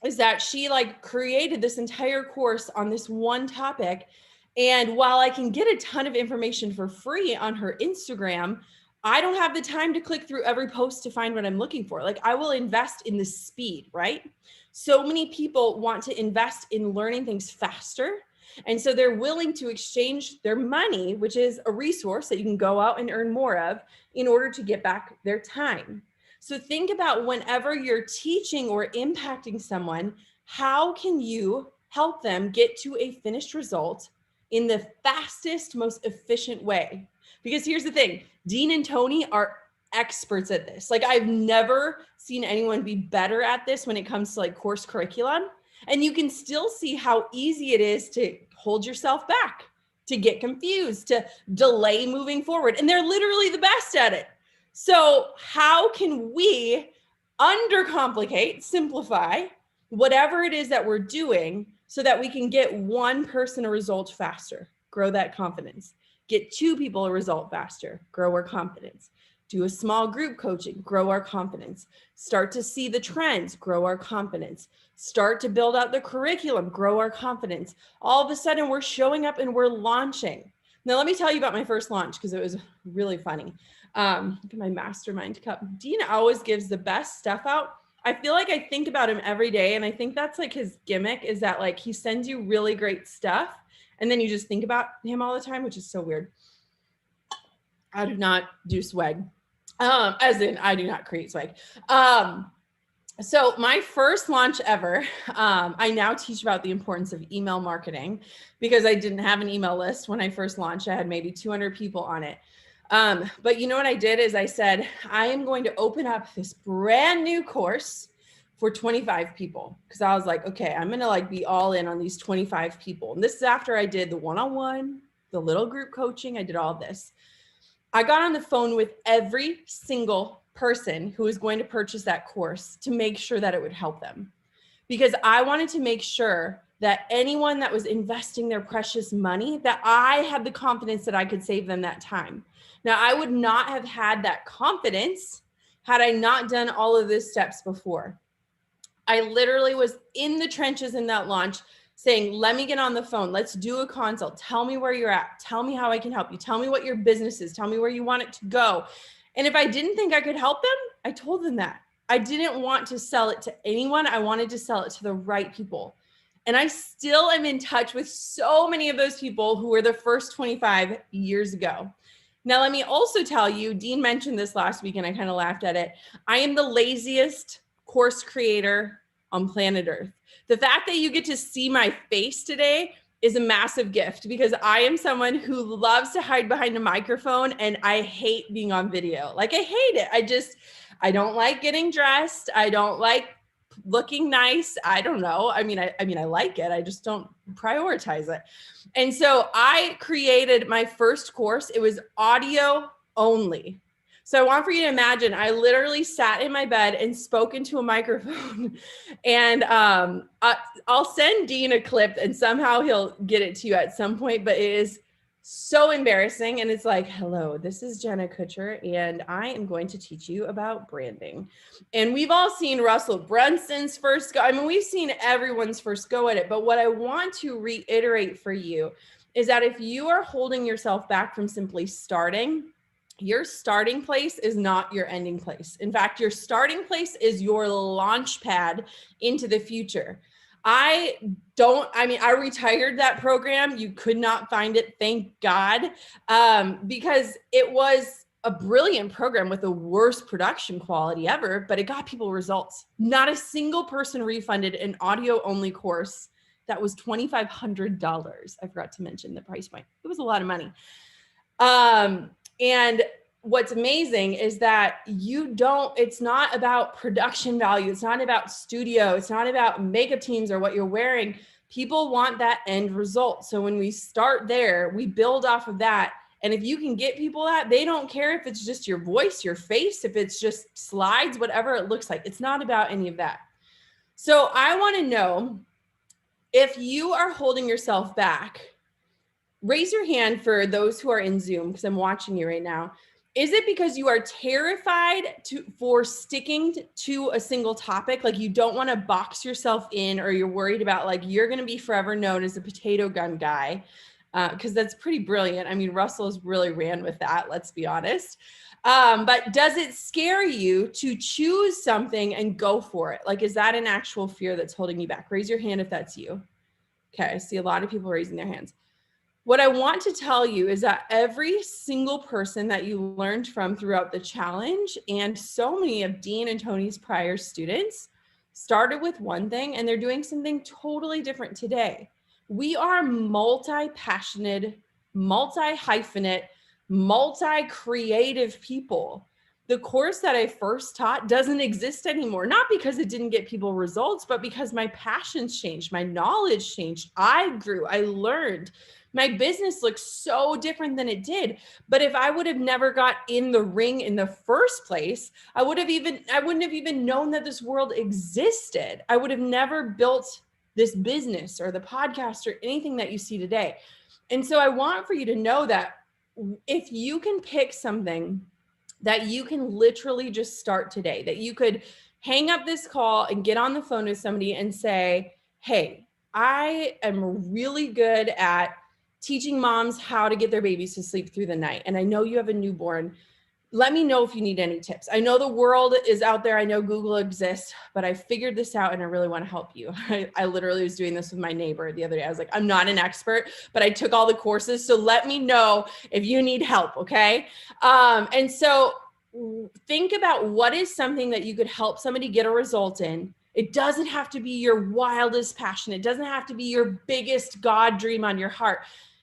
is that she like created this entire course on this one topic. And while I can get a ton of information for free on her Instagram, I don't have the time to click through every post to find what I'm looking for. Like, I will invest in the speed, right? So many people want to invest in learning things faster. And so they're willing to exchange their money, which is a resource that you can go out and earn more of, in order to get back their time. So think about whenever you're teaching or impacting someone, how can you help them get to a finished result in the fastest, most efficient way? Because here's the thing, Dean and Tony are experts at this. Like, I've never seen anyone be better at this when it comes to like course curriculum. And you can still see how easy it is to hold yourself back, to get confused, to delay moving forward. And they're literally the best at it. So how can we undercomplicate, simplify whatever it is that we're doing so that we can get one person a result faster, grow that confidence, get 2 people a result faster, grow our confidence, do a small group coaching, grow our confidence, start to see the trends, grow our confidence, start to build out the curriculum, grow our confidence. All of a sudden we're showing up and we're launching. Now, let me tell you about my first launch, because it was really funny. Look at my mastermind cup. Dean always gives the best stuff out. I feel like I think about him every day. And I think that's like his gimmick, is that like he sends you really great stuff, and then you just think about him all the time, which is so weird. I do not do swag. As in, I do not create swag. So my first launch ever, I now teach about the importance of email marketing, because I didn't have an email list when I first launched. I had maybe 200 people on it. But you know what I did is I said, I am going to open up this brand new course for 25 people. Cause I was like, okay, I'm going to like be all in on these 25 people. And this is after I did the one-on-one, the little group coaching. I did all this. I got on the phone with every single person who was going to purchase that course to make sure that it would help them. Because I wanted to make sure that anyone that was investing their precious money, that I had the confidence that I could save them that time. Now, I would not have had that confidence had I not done all of these steps before. I literally was in the trenches in that launch saying, let me get on the phone. Let's do a consult. Tell me where you're at. Tell me how I can help you. Tell me what your business is. Tell me where you want it to go. And if I didn't think I could help them, I told them that. I didn't want to sell it to anyone. I wanted to sell it to the right people. And I still am in touch with so many of those people who were the first 25 years ago. Now, let me also tell you, Dean mentioned this last week and I kind of laughed at it. I am the laziest course creator on planet Earth. The fact that you get to see my face today is a massive gift because I am someone who loves to hide behind a microphone and I hate being on video. Like I hate it. I don't like getting dressed. I don't like looking nice. I don't know. I mean, I like it. I just don't prioritize it. And so I created my first course. It was audio only. So I want for you to imagine, I literally sat in my bed and spoke into a microphone and I'll send Dean a clip and somehow he'll get it to you at some point, but it is so embarrassing. And it's like, hello, this is Jenna Kutcher and I am going to teach you about branding. And we've all seen Russell Brunson's first go. I mean, we've seen everyone's first go at it. But what I want to reiterate for you is that if you are holding yourself back from simply starting, your starting place is not your ending place. In fact, your starting place is your launch pad into the future. I retired that program. You could not find it, thank God, because it was a brilliant program with the worst production quality ever, but it got people results. Not a single person refunded an audio only course that was $2,500. I forgot to mention the price point. It was a lot of money. And what's amazing is that it's not about production value. It's not about studio. It's not about makeup teams or what you're wearing. People want that end result. So when we start there, we build off of that. And if you can get people that, they don't care if it's just your voice, your face, if it's just slides, whatever it looks like. It's not about any of that. So I want to know if you are holding yourself back. Raise your hand for those who are in Zoom, because I'm watching you right now. Is it because you are terrified for sticking to a single topic? Like you don't want to box yourself in, or you're worried about like, you're going to be forever known as a potato gun guy. Because that's pretty brilliant. I mean, Russell's really ran with that, let's be honest. But does it scare you to choose something and go for it? Like, is that an actual fear that's holding you back? Raise your hand if that's you. Okay, I see a lot of people raising their hands. What I want to tell you is that every single person that you learned from throughout the challenge, and so many of Dean and Tony's prior students, started with one thing and they're doing something totally different today. We are multi-passionate, multi-hyphenate, multi-creative people. The course that I first taught doesn't exist anymore, not because it didn't get people results, but because my passions changed, my knowledge changed, I grew, I learned. My business looks so different than it did. But if I would have never got in the ring in the first place, I wouldn't have even known that this world existed. I would have never built this business or the podcast or anything that you see today. And so I want for you to know that if you can pick something that you can literally just start today, that you could hang up this call and get on the phone with somebody and say, hey, I am really good at teaching moms how to get their babies to sleep through the night. And I know you have a newborn. Let me know if you need any tips. I know the world is out there. I know Google exists, but I figured this out and I really want to help you. I literally was doing this with my neighbor the other day. I was like, I'm not an expert, but I took all the courses. So let me know if you need help. Okay. And so think about what is something that you could help somebody get a result in. It doesn't have to be your wildest passion. It doesn't have to be your biggest God dream on your heart.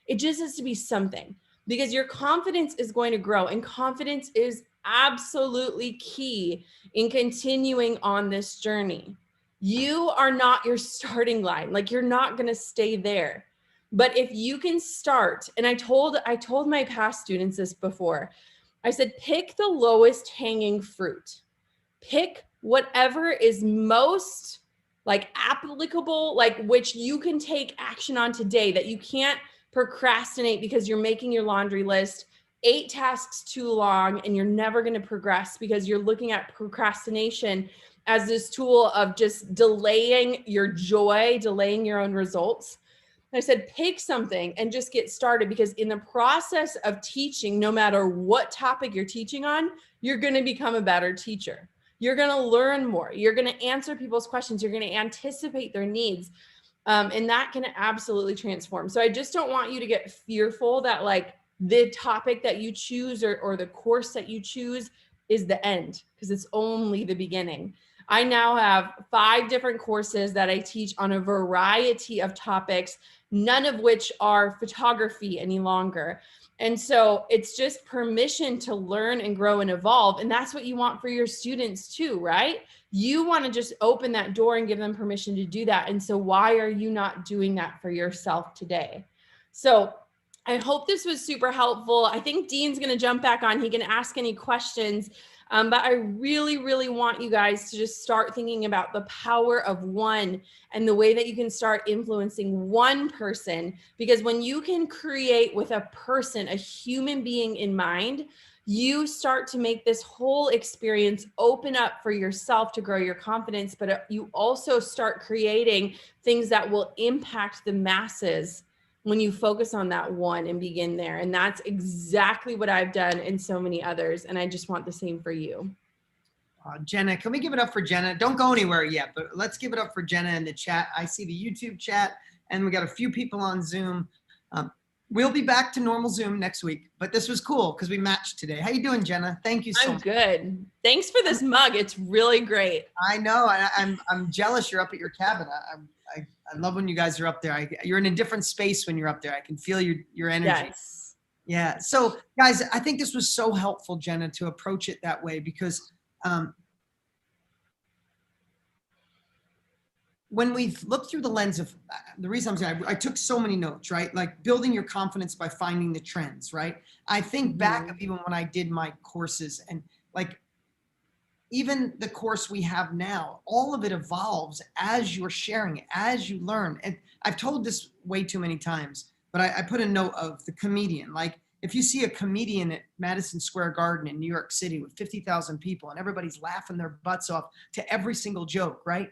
It just has to be something, because your confidence is going to grow, and confidence is absolutely key in continuing on this journey. You are not your starting line. Like, you're not going to stay there. But if you can start, and I told my past students this before, I said, pick the lowest hanging fruit. Pick whatever is most like applicable, like which you can take action on today, that you can't procrastinate because you're making your laundry list 8 tasks too long and you're never going to progress because you're looking at procrastination as this tool of just delaying your joy, delaying your own results. I said, pick something and just get started, because in the process of teaching, no matter what topic you're teaching on, you're going to become a better teacher. You're going to learn more. You're going to answer people's questions. You're going to anticipate their needs. And that can absolutely transform. So I just don't want you to get fearful that like the topic that you choose or the course that you choose is the end, because it's only the beginning. I now have 5 different courses that I teach on a variety of topics, none of which are photography any longer. And so it's just permission to learn and grow and evolve. And that's what you want for your students too, right? You want to just open that door and give them permission to do that. And so why are you not doing that for yourself today? So I hope this was super helpful. I think Dean's going to jump back on. He can ask any questions. But I really, really want you guys to just start thinking about the power of one and the way that you can start influencing one person. Because when you can create with a person, a human being in mind, you start to make this whole experience open up for yourself to grow your confidence. But you also start creating things that will impact the masses when you focus on that one and begin there. And that's exactly what I've done and so many others. And I just want the same for you. Jenna, can we give it up for Jenna? Don't go anywhere yet, but let's give it up for Jenna in the chat. I see the YouTube chat and we got a few people on Zoom. We'll be back to normal Zoom next week, but this was cool because we matched today. How you doing, Jenna? Thank you so much. I'm good. Thanks for this mug. It's really great. I know. I'm jealous you're up at your cabin. I love when you guys are up there. You're in a different space when you're up there. I can feel your energy. Yes. Yeah. So guys, I think this was so helpful, Jenna, to approach it that way, because when we look through the lens of the reason I'm saying I took so many notes, right? Like building your confidence by finding the trends, right? I think back of even when I did my courses, and like even the course we have now, all of it evolves as you're sharing it, as you learn. And I've told this way too many times, but I put a note of the comedian. Like if you see a comedian at Madison Square Garden in New York City with 50,000 people and everybody's laughing their butts off to every single joke, right?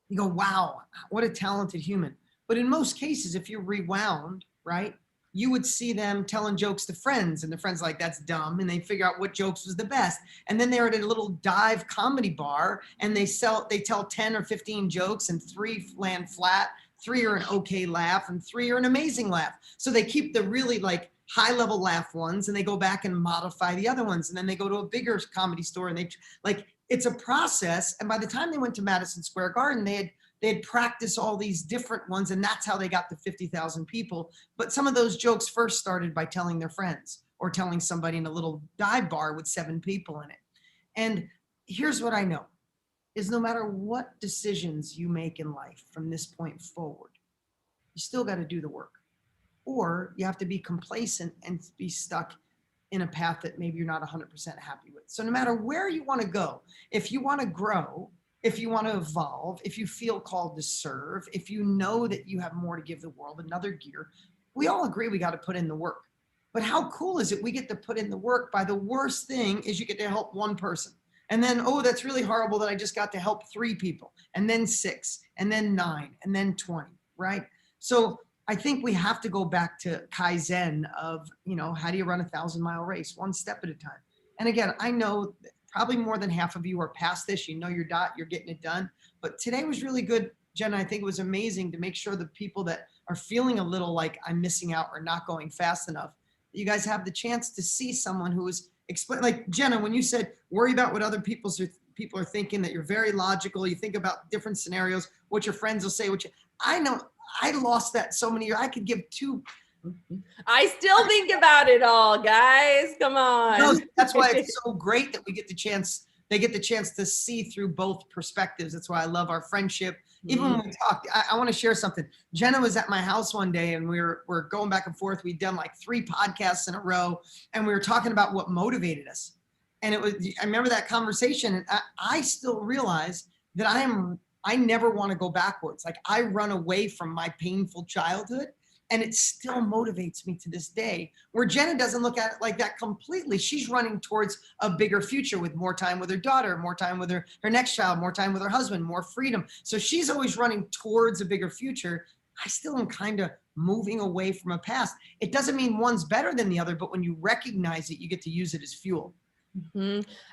You go, wow, what a talented human. But in most cases, if you're rewound, right, you would see them telling jokes to friends, and the friends like, that's dumb, and they figure out what jokes was the best. And then they're at a little dive comedy bar and they tell 10 or 15 jokes, and 3 land flat, 3 are an okay laugh, and 3 are an amazing laugh. So they keep the really like high level laugh ones and they go back and modify the other ones. And then they go to a bigger comedy store and they like, it's a process. And by the time they went to Madison Square Garden, they had practiced all these different ones, and that's how they got to 50,000 people. But some of those jokes first started by telling their friends or telling somebody in a little dive bar with 7 people in it. And here's what I know is no matter what decisions you make in life from this point forward, you still got to do the work, or you have to be complacent and be stuck in a path that maybe you're not 100% happy with. So no matter where you want to go, if you want to grow, if you want to evolve, if you feel called to serve, if you know that you have more to give the world, another gear, we all agree we got to put in the work. But how cool is it we get to put in the work by the worst thing is you get to help one person. And then, oh, that's really horrible that I just got to help 3 people, and then 6, and then 9, and then 20, right? So I think we have to go back to Kaizen of, how do you run a 1,000-mile race? One step at a time. And again, I know probably more than half of you are past this. You know your dot, you're getting it done. But today was really good, Jen. I think it was amazing to make sure the people that are feeling a little like I'm missing out or not going fast enough, you guys have the chance to see someone who is like Jenna, when you said worry about what other people are thinking, that you're very logical, you think about different scenarios, what your friends will say, I know I lost that so many years. I could give 2. I still think about it all, guys. Come on. No, that's why it's so great that they get the chance to see through both perspectives. That's why I love our friendship. Even when we talked, I want to share something. Jenna was at my house one day and we're going back and forth. We'd done like 3 podcasts in a row and we were talking about what motivated us. And I remember that conversation, and I still realize that I never want to go backwards. Like, I run away from my painful childhood, and it still motivates me to this day, where Jenna doesn't look at it like that completely. She's running towards a bigger future with more time with her daughter, more time with her next child, more time with her husband, more freedom. So she's always running towards a bigger future. I still am kind of moving away from a past. It doesn't mean one's better than the other, but when you recognize it, you get to use it as fuel.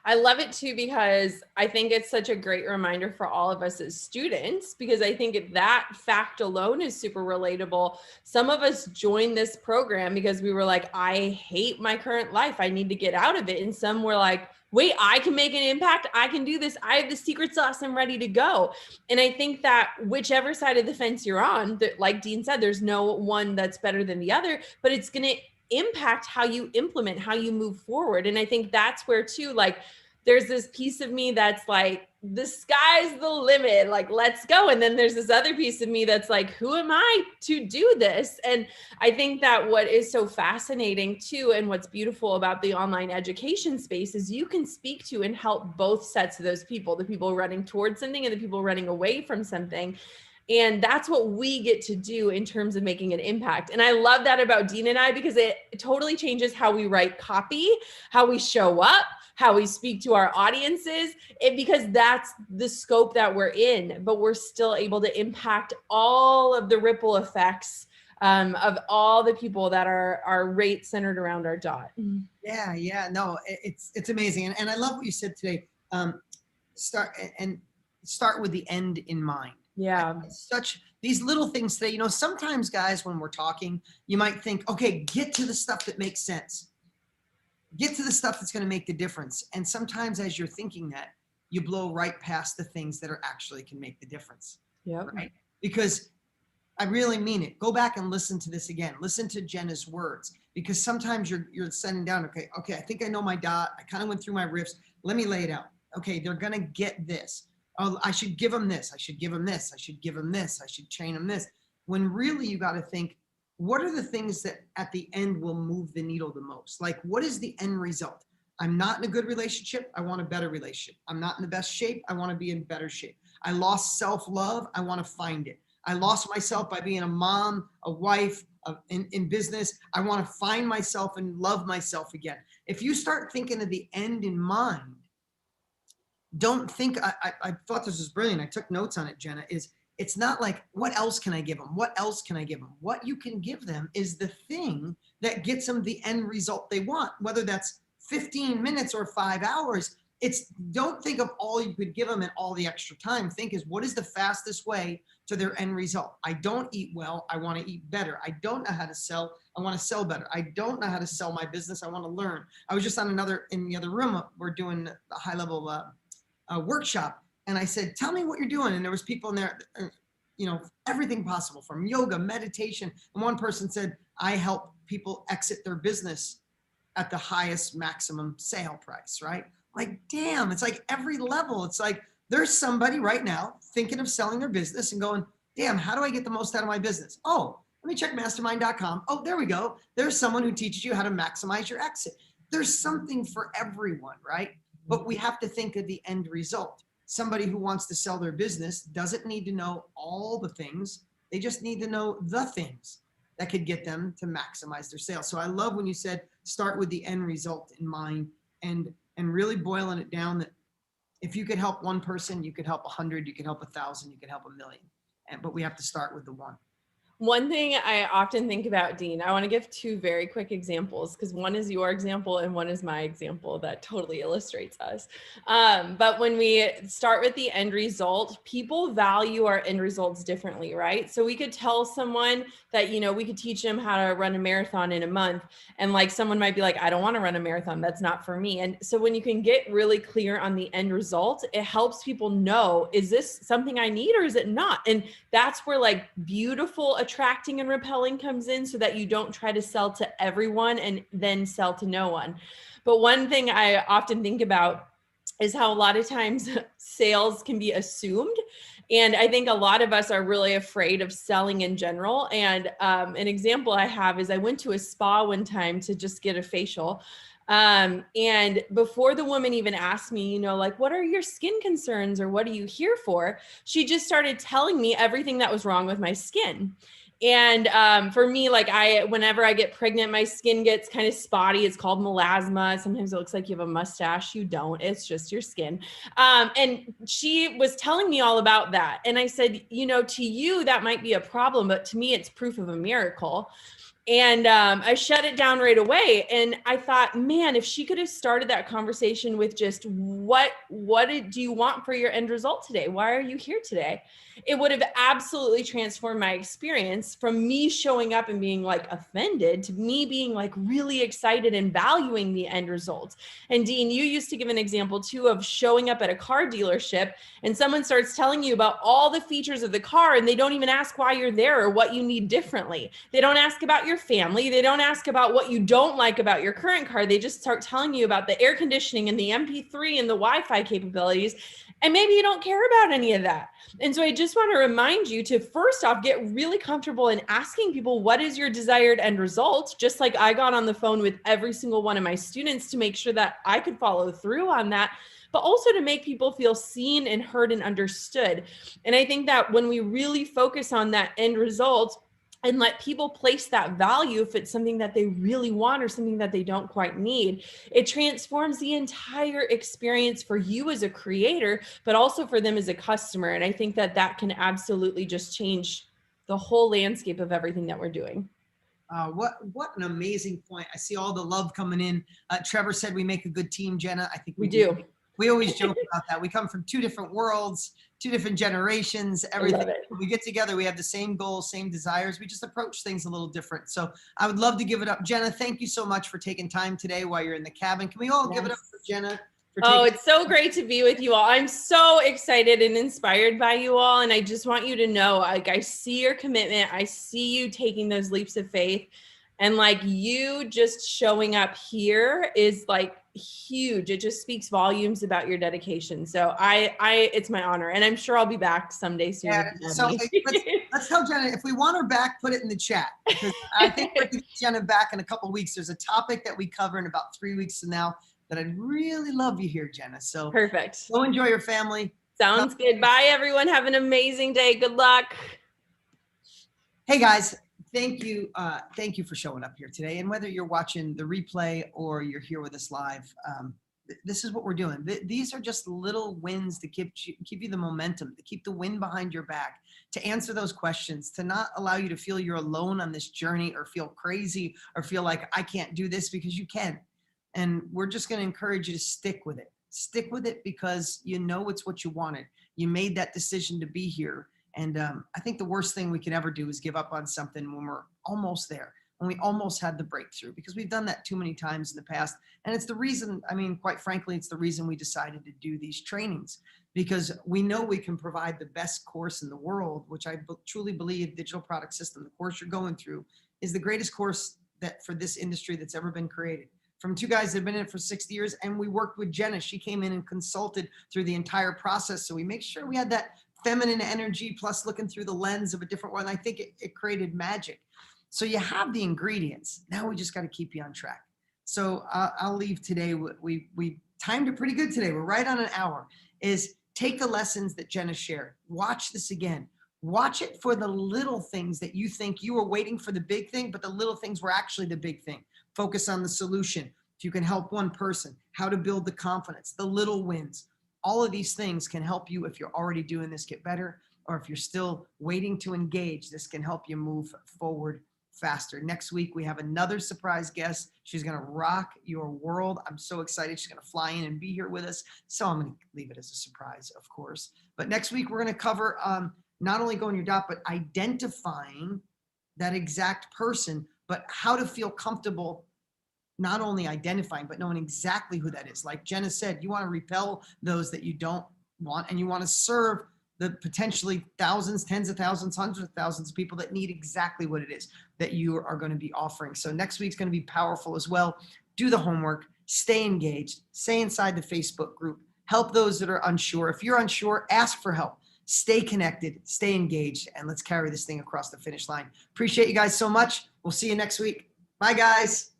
I love it too, because I think it's such a great reminder for all of us as students, because I think that fact alone is super relatable. Some of us joined this program because we were like, I hate my current life, I need to get out of it. And some were like, wait, I can make an impact, I can do this, I have the secret sauce, I'm ready to go. And I think that whichever side of the fence you're on, that, like Dean said, there's no one that's better than the other, but it's going to impact how you implement, how you move forward. And I think that's where too, like, there's this piece of me that's like, the sky's the limit, like, let's go. And then there's this other piece of me that's like, who am I to do this? And I think that what is so fascinating too, and what's beautiful about the online education space, is you can speak to and help both sets of those people, the people running towards something and the people running away from something. And that's what we get to do in terms of making an impact. And I love that about Dean and I, because it totally changes how we write copy, how we show up, how we speak to our audiences, because that's the scope that we're in, but we're still able to impact all of the ripple effects of all the people that are right centered around our dot. Yeah. No, it's amazing. And I love what you said today. Start with the end in mind. Yeah. These little things today, sometimes guys, when we're talking, you might think, okay, get to the stuff that makes sense. Get to the stuff that's going to make the difference. And sometimes as you're thinking that, you blow right past the things that are actually can make the difference. Yeah. Right? Because I really mean it. Go back and listen to this again. Listen to Jenna's words, because sometimes you're sending down, okay, I think I know my dot. I kind of went through my riffs. Let me lay it out. Okay, they're going to get this. Oh, I should give them this. I should give them this. I should give them this. I should train them this. When really you got to think, what are the things that at the end will move the needle the most? Like, what is the end result? I'm not in a good relationship. I want a better relationship. I'm not in the best shape. I want to be in better shape. I lost self-love. I want to find it. I lost myself by being a mom, a wife, in business. I want to find myself and love myself again. If you start thinking of the end in mind, don't think, I thought this was brilliant. I took notes on it, Jenna, it's not like, what else can I give them? What else can I give them? What you can give them is the thing that gets them the end result they want, whether that's 15 minutes or 5 hours. Don't think of all you could give them and all the extra time. Think is, what is the fastest way to their end result? I don't eat well. I want to eat better. I don't know how to sell. I want to sell better. I don't know how to sell my business. I want to learn. I was just in the other room. We're doing a high level workshop. And I said, tell me what you're doing. And there was people in there, everything possible, from yoga, meditation. And one person said, I help people exit their business at the highest maximum sale price, right? Like, damn, it's like every level. It's like there's somebody right now thinking of selling their business and going, damn, how do I get the most out of my business? Oh, let me check mastermind.com. Oh, there we go. There's someone who teaches you how to maximize your exit. There's something for everyone, right? But we have to think of the end result. Somebody who wants to sell their business doesn't need to know all the things. They just need to know the things that could get them to maximize their sales. So I love when you said, start with the end result in mind, and really boiling it down, that if you could help one person, you could help 100, you could help 1,000, you could help 1,000,000. But we have to start with the one. One thing I often think about, Dean, I want to give 2 very quick examples, because one is your example and one is my example that totally illustrates us. But when we start with the end result, people value our end results differently, right? So we could tell someone that, we could teach them how to run a marathon in a month. And like, someone might be like, I don't want to run a marathon. That's not for me. And so when you can get really clear on the end result, it helps people know, is this something I need or is it not? And that's where like beautiful attracting and repelling comes in, so that you don't try to sell to everyone and then sell to no one. But one thing I often think about is how a lot of times sales can be assumed. And I think a lot of us are really afraid of selling in general. And an example I have is I went to a spa one time to just get a facial. And before the woman even asked me, you know, like, what are your skin concerns or what are you here for? She just started telling me everything that was wrong with my skin. And for me, like whenever I get pregnant, my skin gets kind of spotty. It's called melasma. Sometimes it looks like you have a mustache. You don't, it's just your skin. And she was telling me all about that. And I said, you know, to you, that might be a problem, but to me, it's proof of a miracle. And I shut it down right away. And I thought, man, if she could have started that conversation with just what do you want for your end result today? Why are you here today? It would have absolutely transformed my experience from me showing up and being like offended to me being like really excited and valuing the end results. And Dean, you used to give an example too of showing up at a car dealership and someone starts telling you about all the features of the car and they don't even ask why you're there or what you need differently. They don't ask about your family. They don't ask about what you don't like about your current car. They just start telling you about the air conditioning and the MP3 and the Wi-Fi capabilities. And maybe you don't care about any of that. And so I just want to remind you to first off, get really comfortable in asking people, what is your desired end result? Just like I got on the phone with every single one of my students to make sure that I could follow through on that, but also to make people feel seen and heard and understood. And I think that when we really focus on that end result, and let people place that value if it's something that they really want or something that they don't quite need, it transforms the entire experience for you as a creator, but also for them as a customer. And I think that that can absolutely just change the whole landscape of everything that we're doing. What an amazing point. I see all the love coming in. Trevor said we make a good team, Jenna. I think we do. We always joke about that. We come from two different worlds, two different generations, everything. When we get together, we have the same goals, same desires. We just approach things a little different. So I would love to give it up. Jenna, thank you so much for taking time today while you're in the cabin. Can we all give it up for Jenna? Oh, it's so great to be with you all. I'm so excited and inspired by you all. And I just want you to know, like, I see your commitment. I see you taking those leaps of faith. And like you just showing up here is like huge. It just speaks volumes about your dedication. So it's my honor, and I'm sure I'll be back someday soon. Yeah, so let's tell Jenna, if we want her back, put it in the chat, because I think we're going to get Jenna back in a couple of weeks. There's a topic that we cover in about 3 weeks from now that I'd really love you here, Jenna. So perfect. Go enjoy your family. Sounds good. Bye, everyone. Have an amazing day. Good luck. Hey guys. Thank you for showing up here today. And whether you're watching the replay or you're here with us live, this is what we're doing. These are just little wins to keep you the momentum, to keep the wind behind your back, to answer those questions, to not allow you to feel you're alone on this journey or feel crazy or feel like I can't do this, because you can. And we're just going to encourage you to stick with it. Stick with it because you know it's what you wanted. You made that decision to be here. And I think the worst thing we could ever do is give up on something when we're almost there, when we almost had the breakthrough, because we've done that too many times in the past. And it's the reason, I mean, quite frankly, it's the reason we decided to do these trainings, because we know we can provide the best course in the world, which I truly believe Digital Product System, the course you're going through, is the greatest course that for this industry that's ever been created. From two guys that have been in it for 60 years. And we worked with Jenna. She came in and consulted through the entire process. So we make sure we had that feminine energy plus looking through the lens of a different one. I think it created magic. So you have the ingredients. Now we just got to keep you on track. So I'll leave today. We timed it pretty good today. We're right on an hour. Is take the lessons that Jenna shared. Watch this again. Watch it for the little things that you think you were waiting for the big thing, but the little things were actually the big thing. Focus on the solution. If you can help one person, how to build the confidence, the little wins. All of these things can help you if you're already doing this, get better, or if you're still waiting to engage, this can help you move forward faster. Next week, we have another surprise guest. She's going to rock your world. I'm so excited. She's going to fly in and be here with us. So I'm going to leave it as a surprise, of course. But next week, we're going to cover not only going your dot, but identifying that exact person, but how to feel comfortable not only identifying, but knowing exactly who that is. Like Jenna said, you want to repel those that you don't want, and you want to serve the potentially thousands, tens of thousands, hundreds of thousands of people that need exactly what it is that you are going to be offering. So next week's going to be powerful as well. Do the homework, stay engaged, stay inside the Facebook group, help those that are unsure. If you're unsure, ask for help. Stay connected, stay engaged, and let's carry this thing across the finish line. Appreciate you guys so much. We'll see you next week. Bye, guys.